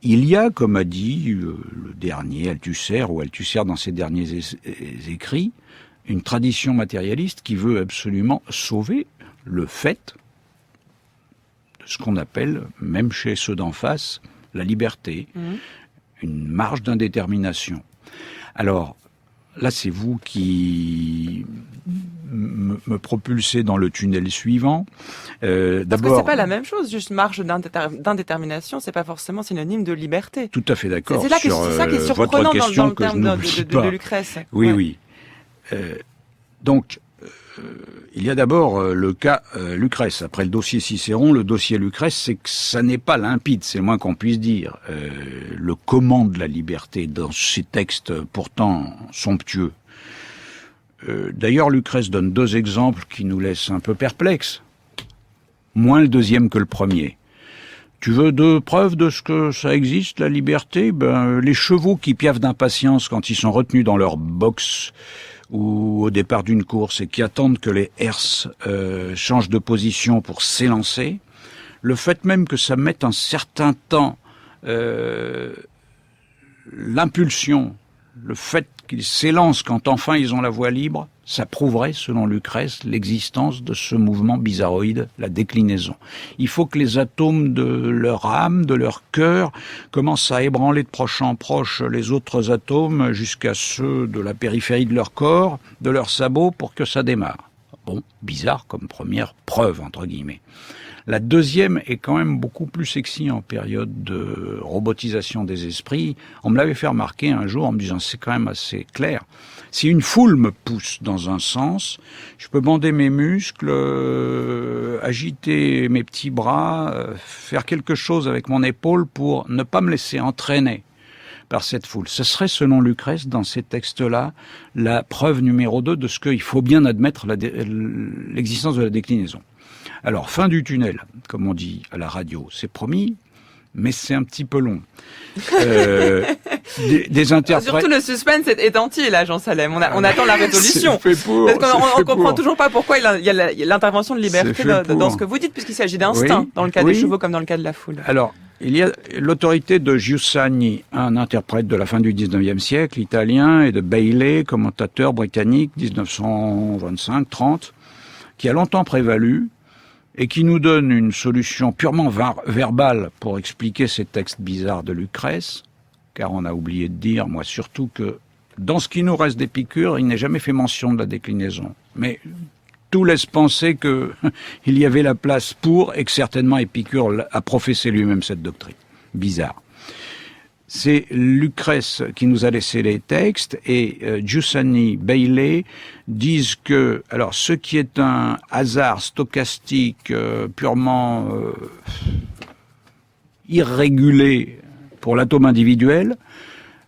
Il y a, comme a dit le dernier Althusser, ou Althusser dans ses derniers écrits, une tradition matérialiste qui veut absolument sauver le fait de ce qu'on appelle, même chez ceux d'en face, la liberté, une marge d'indétermination. Alors, là, c'est vous qui me propulsez dans le tunnel suivant. Parce que c'est pas la même chose, juste marge d'indétermination, c'est pas forcément synonyme de liberté. Tout à fait d'accord. C'est ça qui est surprenant dans le terme de Lucrèce. Oui, ouais. Oui. Donc, il y a d'abord le cas Lucrèce. Après le dossier Cicéron, le dossier Lucrèce, c'est que ça n'est pas limpide, c'est le moins qu'on puisse dire. Le comment de la liberté dans ces textes pourtant somptueux. D'ailleurs, Lucrèce donne deux exemples qui nous laissent un peu perplexes. Moins le deuxième que le premier. Tu veux deux preuves de ce que ça existe, la liberté ? Les chevaux qui piaffent d'impatience quand ils sont retenus dans leur box ou au départ d'une course et qui attendent que les herses changent de position pour s'élancer, le fait même que ça mette un certain temps, l'impulsion, le fait qu'ils s'élancent quand enfin ils ont la voie libre, ça prouverait, selon Lucrèce, l'existence de ce mouvement bizarroïde, la déclinaison. Il faut que les atomes de leur âme, de leur cœur, commencent à ébranler de proche en proche les autres atomes jusqu'à ceux de la périphérie de leur corps, de leurs sabots, pour que ça démarre. Bon, bizarre comme première preuve, entre guillemets. La deuxième est quand même beaucoup plus sexy en période de robotisation des esprits. On me l'avait fait remarquer un jour en me disant c'est quand même assez clair. Si une foule me pousse dans un sens, je peux bander mes muscles, agiter mes petits bras, faire quelque chose avec mon épaule pour ne pas me laisser entraîner par cette foule. Ce serait, selon Lucrèce, dans ces textes-là, la preuve numéro 2 de ce qu'il faut bien admettre l'existence de la déclinaison. Alors, fin du tunnel, comme on dit à la radio, c'est promis, mais c'est un petit peu long. Des interprètes... Surtout le suspense est entier, là, Jean Salem. On attend la résolution. C'est fait pour. Parce qu'on comprend toujours pas pourquoi il y a l'intervention de liberté dans ce que vous dites, puisqu'il s'agit d'instinct, dans le cas des chevaux comme dans le cas de la foule. Alors, il y a l'autorité de Giussani, un interprète de la fin du 19e siècle, italien, et de Bailey, commentateur britannique, 1925-30, qui a longtemps prévalu et qui nous donne une solution purement verbale pour expliquer ces textes bizarres de Lucrèce, car on a oublié de dire, moi surtout, que dans ce qui nous reste d'Épicure, il n'est jamais fait mention de la déclinaison. Mais tout laisse penser que il y avait la place pour, et que certainement Épicure a professé lui-même cette doctrine. Bizarre. C'est Lucrèce qui nous a laissé les textes, et Giussani, Bailey disent que, alors, ce qui est un hasard stochastique purement irrégulé pour l'atome individuel,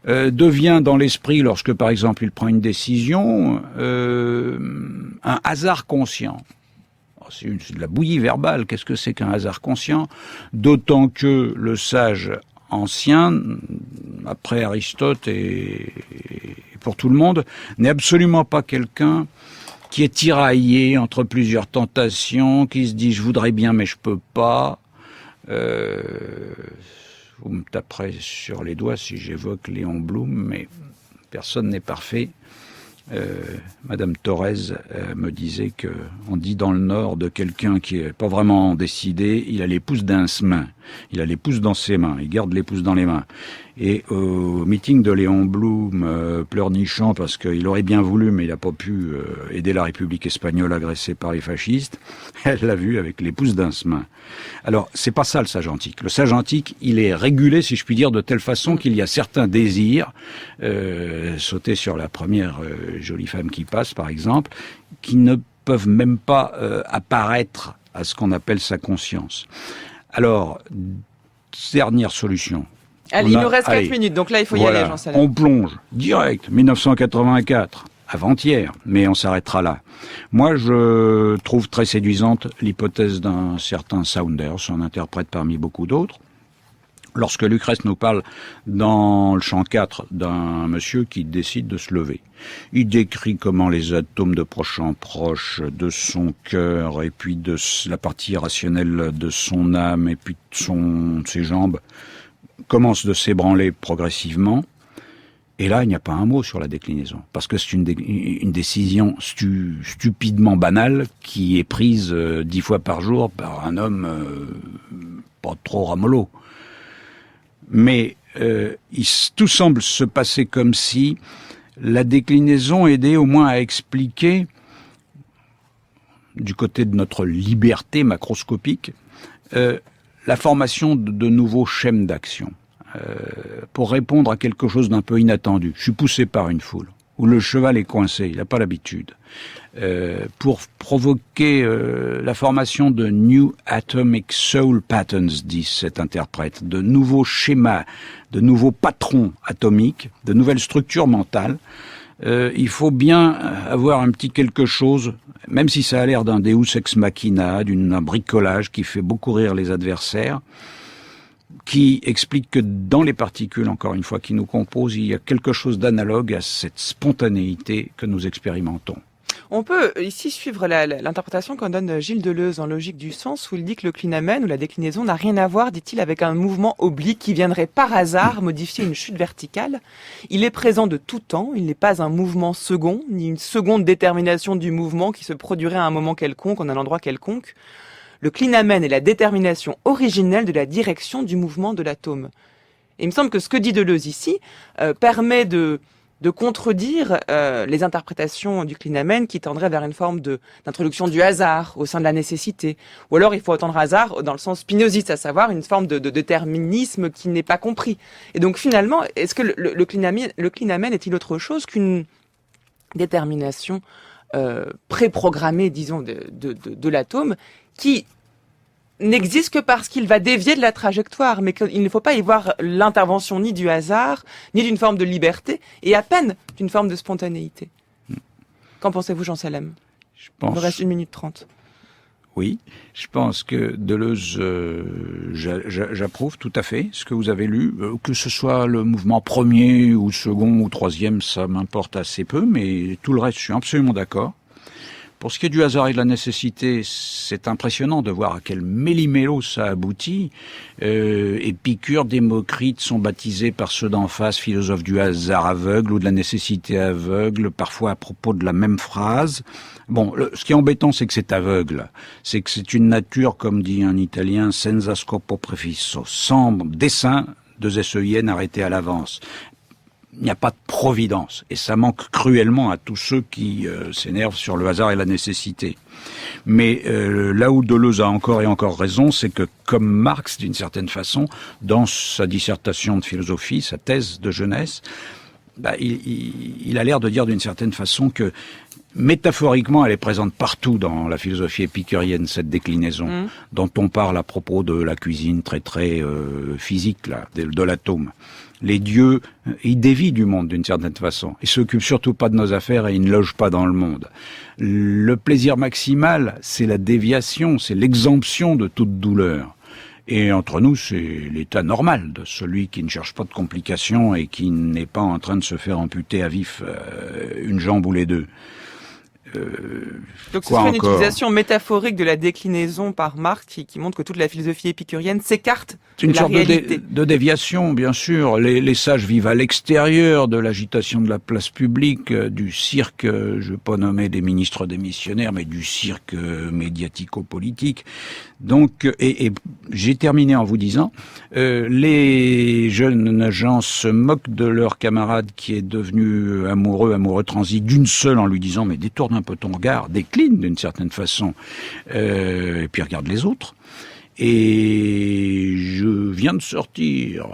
devient dans l'esprit, lorsque par exemple il prend une décision, un hasard conscient. C'est de la bouillie verbale, qu'est-ce que c'est qu'un hasard conscient? D'autant que le sage ancien, après Aristote et pour tout le monde, n'est absolument pas quelqu'un qui est tiraillé entre plusieurs tentations, qui se dit « je voudrais bien mais je peux pas ». Vous me taperez sur les doigts si j'évoque Léon Blum, mais personne n'est parfait. Madame Thorez me disait que on dit dans le Nord de quelqu'un qui est pas vraiment décidé, il a les pouces dans ses mains, il a les pouces dans ses mains, il garde les pouces dans les mains. Et au meeting de Léon Blum, pleurnichant parce qu'il aurait bien voulu, mais il n'a pas pu aider la République espagnole agressée par les fascistes, elle l'a vu avec les pouces dans ses mains. Alors, c'est pas ça le sage antique. Le sage antique, il est régulé, si je puis dire, de telle façon qu'il y a certains désirs, sauter sur la première jolie femme qui passe, par exemple, qui ne peuvent même pas apparaître à ce qu'on appelle sa conscience. Alors, dernière solution. Allez, il nous reste 4 minutes, donc là, il faut y aller, Jean Salem. On plonge direct, 1984, avant-hier, mais on s'arrêtera là. Moi, je trouve très séduisante l'hypothèse d'un certain Saunders, un interprète parmi beaucoup d'autres. Lorsque Lucrèce nous parle dans le chant 4 d'un monsieur qui décide de se lever. Il décrit comment les atomes de proche en proche de son cœur et puis de la partie rationnelle de son âme et puis de ses jambes commencent de s'ébranler progressivement. Et là, il n'y a pas un mot sur la déclinaison, parce que c'est une décision stupidement banale qui est prise 10 fois par jour par un homme pas trop ramollo. Mais tout semble se passer comme si la déclinaison aidait au moins à expliquer, du côté de notre liberté macroscopique, la formation de nouveaux schèmes d'action. Pour répondre à quelque chose d'un peu inattendu. Je suis poussé par une foule, où le cheval est coincé, il n'a pas l'habitude. Pour provoquer la formation de New Atomic Soul Patterns, dit cet interprète, de nouveaux schémas, de nouveaux patrons atomiques, de nouvelles structures mentales, il faut bien avoir un petit quelque chose, même si ça a l'air d'un Deus ex machina, d'un bricolage qui fait beaucoup rire les adversaires, qui explique que dans les particules, encore une fois, qui nous composent, il y a quelque chose d'analogue à cette spontanéité que nous expérimentons. On peut ici suivre l'interprétation qu'en donne Gilles Deleuze en Logique du sens, où il dit que le clinamen ou la déclinaison n'a rien à voir, dit-il, avec un mouvement oblique qui viendrait par hasard modifier une chute verticale. Il est présent de tout temps, il n'est pas un mouvement second, ni une seconde détermination du mouvement qui se produirait à un moment quelconque, en un endroit quelconque. Le clinamen est la détermination originelle de la direction du mouvement de l'atome. Et il me semble que ce que dit Deleuze ici permet de contredire les interprétations du clinamen qui tendraient vers une forme d'introduction du hasard au sein de la nécessité. Ou alors il faut entendre hasard dans le sens spinoziste, à savoir une forme de déterminisme qui n'est pas compris. Et donc finalement, est-ce que le clinamen est-il autre chose qu'une détermination préprogrammée, disons, de l'atome, qui n'existe que parce qu'il va dévier de la trajectoire, mais qu'il ne faut pas y voir l'intervention ni du hasard, ni d'une forme de liberté, et à peine d'une forme de spontanéité. Qu'en pensez-vous, Jean Salem ? Il me reste 1 minute 30. Oui, je pense que Deleuze, j'approuve tout à fait ce que vous avez lu, que ce soit le mouvement premier ou second ou troisième, ça m'importe assez peu, mais tout le reste, je suis absolument d'accord. Pour ce qui est du hasard et de la nécessité, c'est impressionnant de voir à quel méli-mélo ça aboutit. Épicure, Démocrite sont baptisés par ceux d'en face philosophes du hasard aveugle ou de la nécessité aveugle, parfois à propos de la même phrase. Bon, ce qui est embêtant, c'est que c'est aveugle. C'est que c'est une nature, comme dit un Italien, senza scopo prefisso, sans dessein, 2 SEIN arrêtés à l'avance. Il n'y a pas de providence. Et ça manque cruellement à tous ceux qui s'énervent sur le hasard et la nécessité. Mais là où Deleuze a encore et encore raison, c'est que, comme Marx, d'une certaine façon, dans sa dissertation de philosophie, sa thèse de jeunesse, il a l'air de dire d'une certaine façon que, métaphoriquement, elle est présente partout dans la philosophie épicurienne, cette déclinaison, dont on parle à propos de la cuisine très physique, là, de l'atome. Les dieux, ils dévient du monde d'une certaine façon. Ils s'occupent surtout pas de nos affaires et ils ne logent pas dans le monde. Le plaisir maximal, c'est la déviation, c'est l'exemption de toute douleur. Et entre nous, c'est l'état normal de celui qui ne cherche pas de complications et qui n'est pas en train de se faire amputer à vif une jambe ou les deux. Donc ce serait une utilisation métaphorique de la déclinaison par Marx qui montre que toute la philosophie épicurienne s'écarte de la réalité. De déviation, bien sûr. Les sages vivent à l'extérieur de l'agitation de la place publique, du cirque, je ne vais pas nommer des ministres démissionnaires, mais du cirque médiatico-politique. Donc, et j'ai terminé en vous disant, les jeunes gens se moquent de leur camarade qui est devenu amoureux transi d'une seule en lui disant mais détourne un peu ton regard, décline d'une certaine façon, et puis regarde les autres. Et je viens de sortir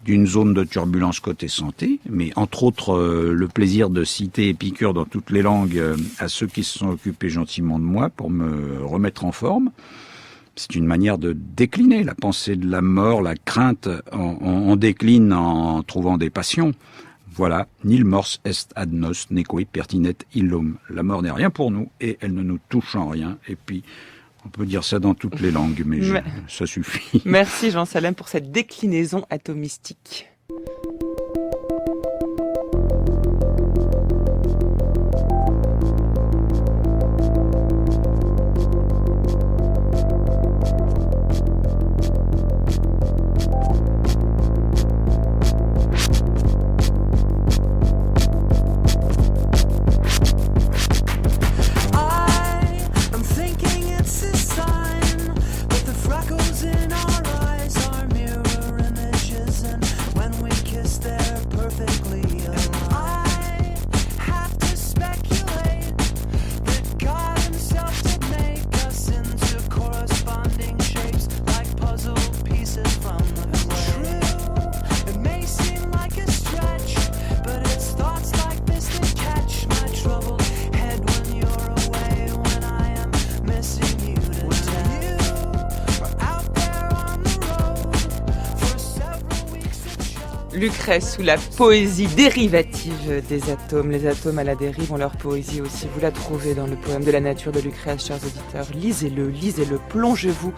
d'une zone de turbulence côté santé, mais entre autres le plaisir de citer Épicure dans toutes les langues à ceux qui se sont occupés gentiment de moi pour me remettre en forme. C'est une manière de décliner la pensée de la mort, la crainte, on décline en trouvant des passions. Voilà, nil mors est ad nos, neque pertinet illum. La mort n'est rien pour nous et elle ne nous touche en rien. Et puis, on peut dire ça dans toutes les langues, mais ça suffit. Merci Jean Salem pour cette déclinaison atomistique. Lucrèce ou la poésie dérivative des atomes. Les atomes à la dérive ont leur poésie aussi. Vous la trouvez dans le poème de la nature de Lucrèce, chers auditeurs. Lisez-le, plongez-vous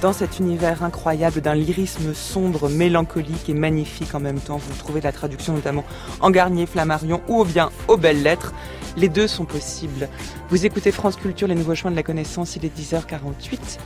dans cet univers incroyable d'un lyrisme sombre, mélancolique et magnifique en même temps. Vous trouvez la traduction notamment en Garnier, Flammarion ou bien aux belles lettres. Les deux sont possibles. Vous écoutez France Culture, les nouveaux chemins de la connaissance, il est 10h48.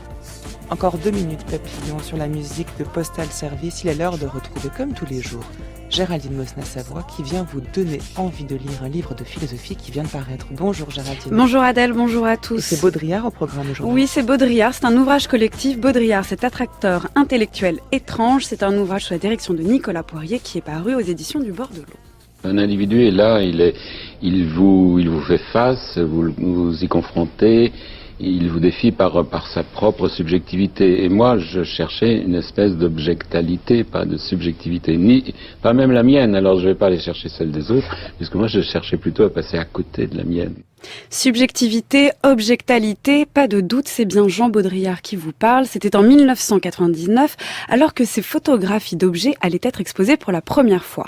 Encore 2 minutes papillon sur la musique de Postal Service. Il est l'heure de retrouver, comme tous les jours, Géraldine Mosna-Savoie qui vient vous donner envie de lire un livre de philosophie qui vient de paraître. Bonjour Géraldine. Bonjour Adèle, bonjour à tous. Et c'est Baudrillard au programme aujourd'hui. Oui, c'est Baudrillard, c'est un ouvrage collectif. Baudrillard, cet attracteur intellectuel étrange, c'est un ouvrage sous la direction de Nicolas Poirier qui est paru aux éditions du Bord de l'eau. Un individu est là, il vous fait face, vous y confrontez. Il vous défie par sa propre subjectivité. Et moi, je cherchais une espèce d'objectalité, pas de subjectivité, pas même la mienne. Alors je ne vais pas aller chercher celle des autres, puisque moi je cherchais plutôt à passer à côté de la mienne. Subjectivité, objectalité, pas de doute, c'est bien Jean Baudrillard qui vous parle. C'était en 1999, alors que ces photographies d'objets allaient être exposées pour la première fois.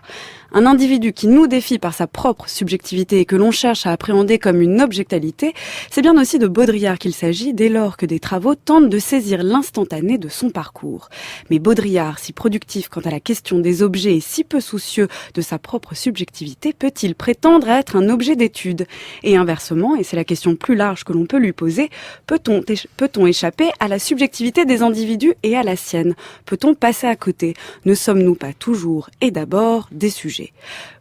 Un individu qui nous défie par sa propre subjectivité et que l'on cherche à appréhender comme une objectivité, c'est bien aussi de Baudrillard qu'il s'agit dès lors que des travaux tentent de saisir l'instantané de son parcours. Mais Baudrillard, si productif quant à la question des objets et si peu soucieux de sa propre subjectivité, peut-il prétendre être un objet d'étude ? Et inversement, et c'est la question plus large que l'on peut lui poser, peut-on échapper à la subjectivité des individus et à la sienne ? Peut-on passer à côté ? Ne sommes-nous pas toujours et d'abord des sujets ?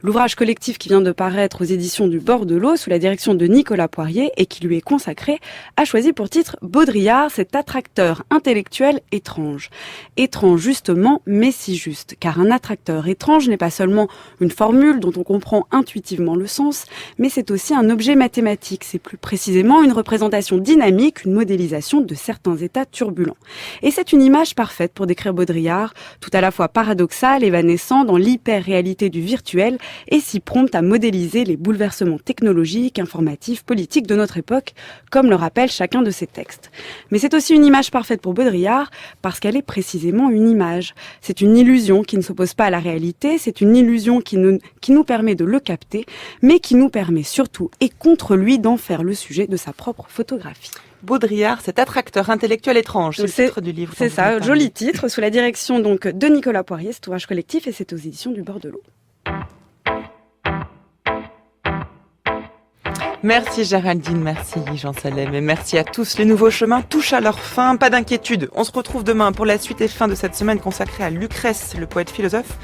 L'ouvrage collectif qui vient de paraître aux éditions du Bord de l'eau sous la direction de Nicolas Poirier et qui lui est consacré a choisi pour titre Baudrillard, cet attracteur intellectuel étrange. Étrange justement, mais si juste, car un attracteur étrange n'est pas seulement une formule dont on comprend intuitivement le sens, mais c'est aussi un objet mathématique, c'est plus précisément une représentation dynamique, une modélisation de certains états turbulents. Et c'est une image parfaite pour décrire Baudrillard, tout à la fois paradoxal, évanescent dans l'hyper-réalité du virtuel et si prompte à modéliser les bouleversements technologiques, informatifs, politiques de notre époque, comme le rappelle chacun de ses textes. Mais c'est aussi une image parfaite pour Baudrillard parce qu'elle est précisément une image. C'est une illusion qui ne s'oppose pas à la réalité, c'est une illusion qui nous permet de le capter, mais qui nous permet surtout et contre lui d'en faire le sujet de sa propre photographie. Baudrillard, cet attracteur intellectuel étrange, c'est le titre du livre. C'est ça, joli titre, sous la direction donc de Nicolas Poirier, cet ouvrage collectif, et c'est aux éditions du Bord de l'eau. Merci Géraldine, merci Jean Salem et merci à tous. Les nouveaux chemins touchent à leur fin, pas d'inquiétude. On se retrouve demain pour la suite et fin de cette semaine consacrée à Lucrèce, le poète philosophe.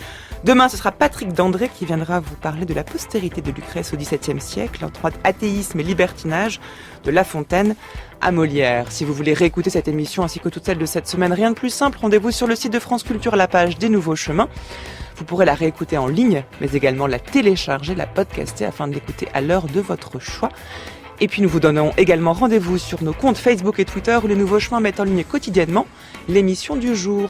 Demain, ce sera Patrick Dandré qui viendra vous parler de la postérité de Lucrèce au XVIIe siècle, entre athéisme et libertinage, de La Fontaine à Molière. Si vous voulez réécouter cette émission ainsi que toutes celles de cette semaine, rien de plus simple, rendez-vous sur le site de France Culture, la page des nouveaux chemins. Vous pourrez la réécouter en ligne, mais également la télécharger, la podcaster afin de l'écouter à l'heure de votre choix. Et puis nous vous donnons également rendez-vous sur nos comptes Facebook et Twitter où les nouveaux chemins mettent en ligne quotidiennement l'émission du jour.